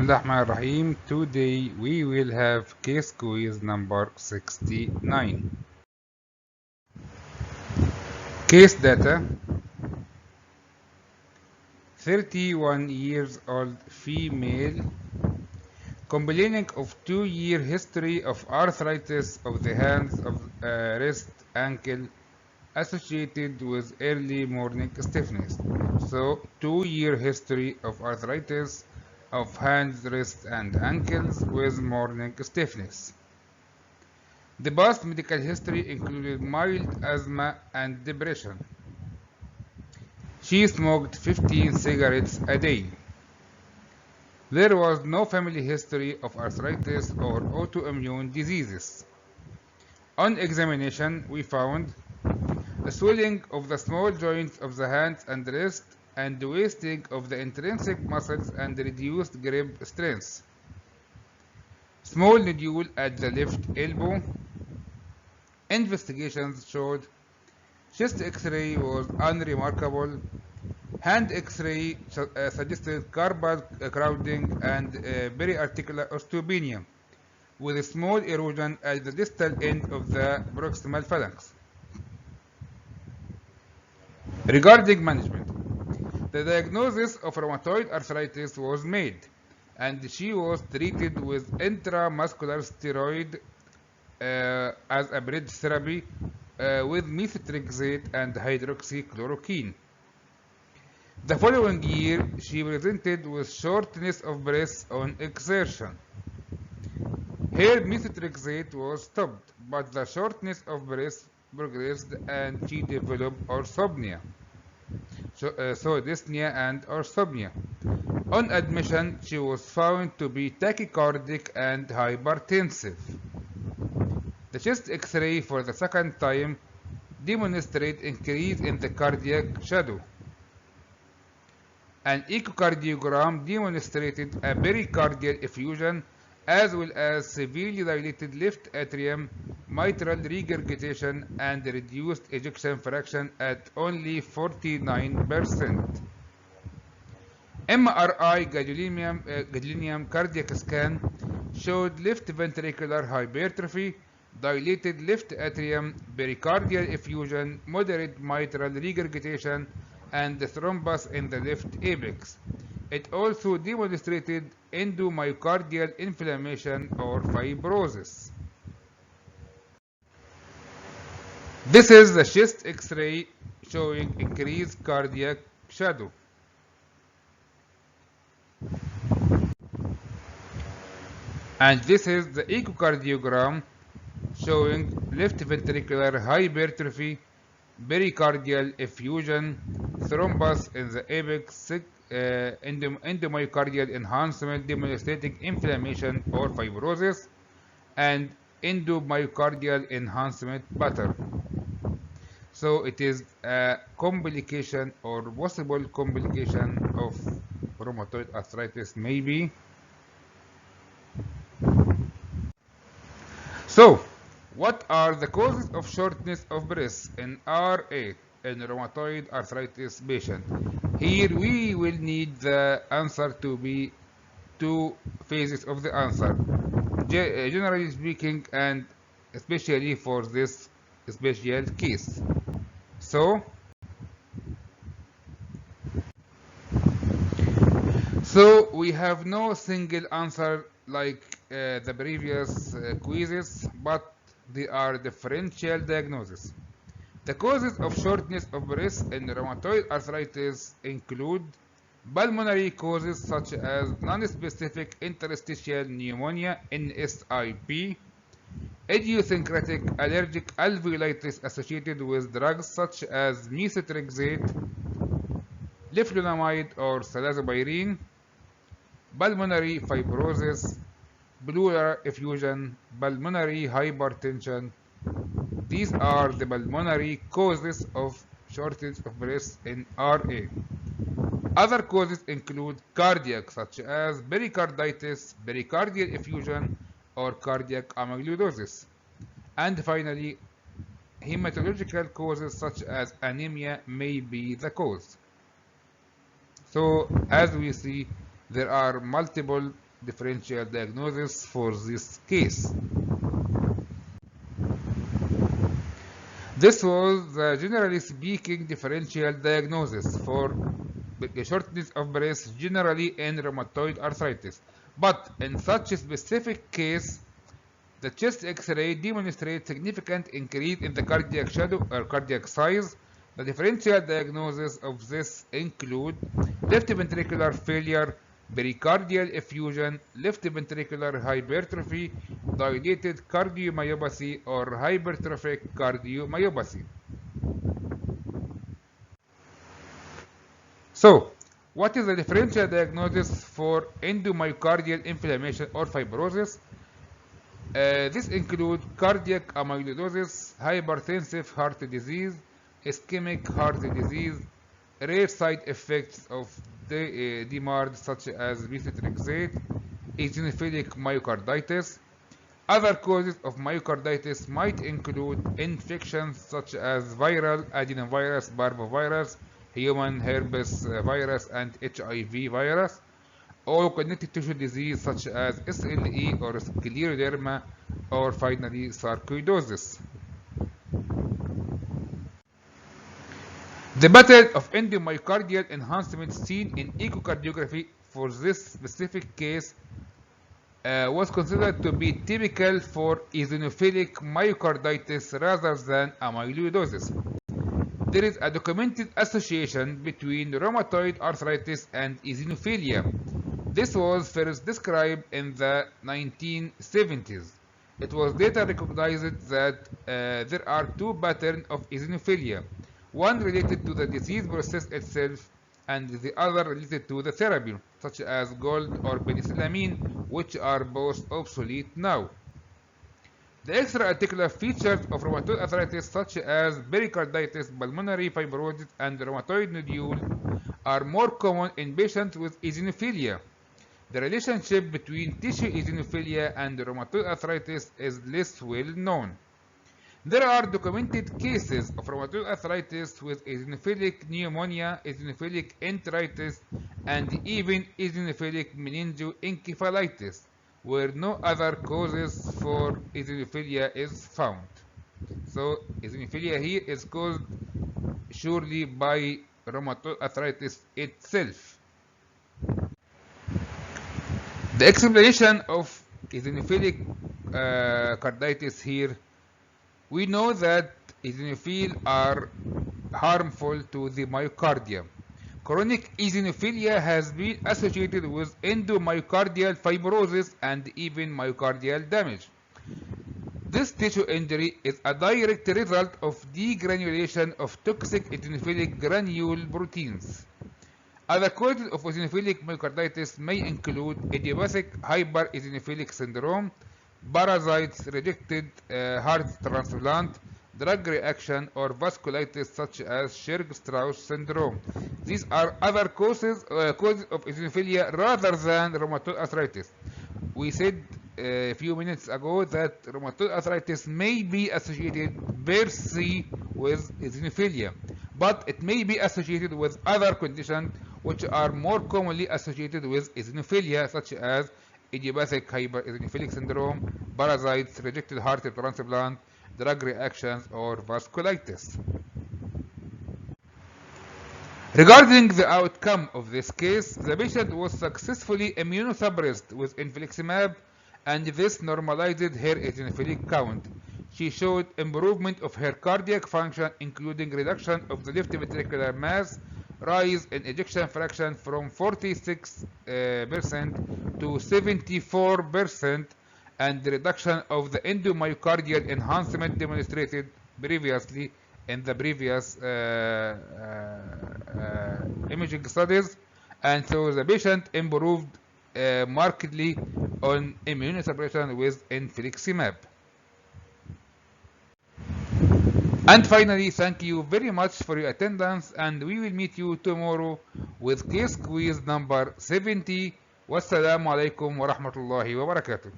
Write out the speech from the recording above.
Bismillah Rahman Rahim. Today we will have case quiz number 69. Case data: 31 years old female complaining of 2-year history of arthritis of the hands, of wrist, ankle associated with early morning stiffness. So 2-year history of arthritis of hands, wrists and ankles with morning stiffness. The past medical history included mild asthma and depression. She smoked 15 cigarettes a day. There was no family history of arthritis or autoimmune diseases. On examination, we found a swelling of the small joints of the hands and wrist and wasting of the intrinsic muscles and reduced grip strength. Small nodule at the left elbow. Investigations showed chest X-ray was unremarkable. Hand X-ray suggested carpal crowding and periarticular osteopenia with a small erosion at the distal end of the proximal phalanx. Regarding management, the diagnosis of rheumatoid arthritis was made, and she was treated with intramuscular steroid as a bridge therapy with methotrexate and hydroxychloroquine. The following year, she presented with shortness of breath on exertion. Her methotrexate was stopped, but the shortness of breath progressed and she developed orthopnea. So dyspnea and orthopnea. On admission, she was found to be tachycardic and hypertensive. The chest X-ray for the second time demonstrated increase in the cardiac shadow. An echocardiogram demonstrated a pericardial effusion as well as severely dilated left atrium, mitral regurgitation, and reduced ejection fraction at only 49%. MRI gadolinium cardiac scan showed left ventricular hypertrophy, dilated left atrium, pericardial effusion, moderate mitral regurgitation, and thrombus in the left apex. It also demonstrated endomyocardial inflammation or fibrosis. This is the chest X-ray showing increased cardiac shadow. And this is the echocardiogram showing left ventricular hypertrophy, pericardial effusion, thrombus in the apex, endomyocardial enhancement demonstrating inflammation or fibrosis, and endomyocardial enhancement pattern. So it is a complication or possible complication of rheumatoid arthritis maybe. So, what are the causes of shortness of breath in RA in rheumatoid arthritis patient? Here we will need the answer to be two phases of the answer, generally speaking and especially for this special case. So we have no single answer like the previous quizzes, but they are differential diagnosis. The causes of shortness of breath in rheumatoid arthritis include pulmonary causes such as non-specific interstitial pneumonia (NSIP), idiosyncratic allergic alveolitis associated with drugs such as methotrexate, leflunomide or citalopram, pulmonary fibrosis, pleural effusion, pulmonary hypertension. These are the pulmonary causes of shortness of breath in RA. Other causes include cardiac, such as pericarditis, pericardial effusion, or cardiac amyloidosis. And finally, hematological causes such as anemia may be the cause. So, as we see, there are multiple differential diagnosis for this case. This was the generally speaking differential diagnosis for shortness of breath generally in rheumatoid arthritis. But in such a specific case, the chest X-ray demonstrates significant increase in the cardiac shadow or cardiac size. The differential diagnosis of this include left ventricular failure, pericardial effusion, left ventricular hypertrophy, dilated cardiomyopathy, or hypertrophic cardiomyopathy. So, what is the differential diagnosis for endomyocardial inflammation or fibrosis? This includes cardiac amyloidosis, hypertensive heart disease, ischemic heart disease, rare side effects of the DMARD such as methotrexate, eosinophilic myocarditis. Other causes of myocarditis might include infections such as viral adenovirus, parvovirus, human herpes virus, and HIV virus, or connective tissue disease such as SLE or scleroderma, or finally sarcoidosis. The pattern of endomyocardial enhancement seen in echocardiography for this specific case was considered to be typical for eosinophilic myocarditis rather than amyloidosis. There is a documented association between rheumatoid arthritis and eosinophilia. This was first described in the 1970s. It was later recognized that there are two patterns of eosinophilia, one related to the disease process itself and the other related to the therapy, such as gold or penicillamine, which are both obsolete now. The extra-articular features of rheumatoid arthritis, such as pericarditis, pulmonary fibrosis, and rheumatoid nodule, are more common in patients with eosinophilia. The relationship between tissue eosinophilia and rheumatoid arthritis is less well known. There are documented cases of rheumatoid arthritis with eosinophilic pneumonia, eosinophilic enteritis, and even eosinophilic meningoencephalitis, where no other causes for eosinophilia is found. So eosinophilia here is caused surely by rheumatoid arthritis itself. The explanation of eosinophilic carditis here, we know that eosinophils are harmful to the myocardium. Chronic eosinophilia has been associated with endomyocardial fibrosis and even myocardial damage. This tissue injury is a direct result of degranulation of toxic eosinophilic granule proteins. Other causes of eosinophilic myocarditis may include idiopathic hypereosinophilic syndrome, parasites, rejected heart transplant, drug reaction, or vasculitis such as Churg-Strauss syndrome. These are other causes of eosinophilia rather than rheumatoid arthritis. We said a few minutes ago that rheumatoid arthritis may be associated per se with eosinophilia, but it may be associated with other conditions which are more commonly associated with eosinophilia, such as idiopathic hypereosinophilic syndrome, parasites, rejected heart transplant, drug reactions, or vasculitis. Regarding the outcome of this case, the patient was successfully immunosuppressed with infliximab, and this normalized her eosinophilic count. She showed improvement of her cardiac function, including reduction of the left ventricular mass, rise in ejection fraction from 46% to 74%, and the reduction of the endomyocardial enhancement demonstrated previously in the previous imaging studies. And so the patient improved markedly on immunosuppression with infliximab. And finally, thank you very much for your attendance, and we will meet you tomorrow with case quiz number 70. Wassalamu alaikum wa rahmatullahi wa barakatuh.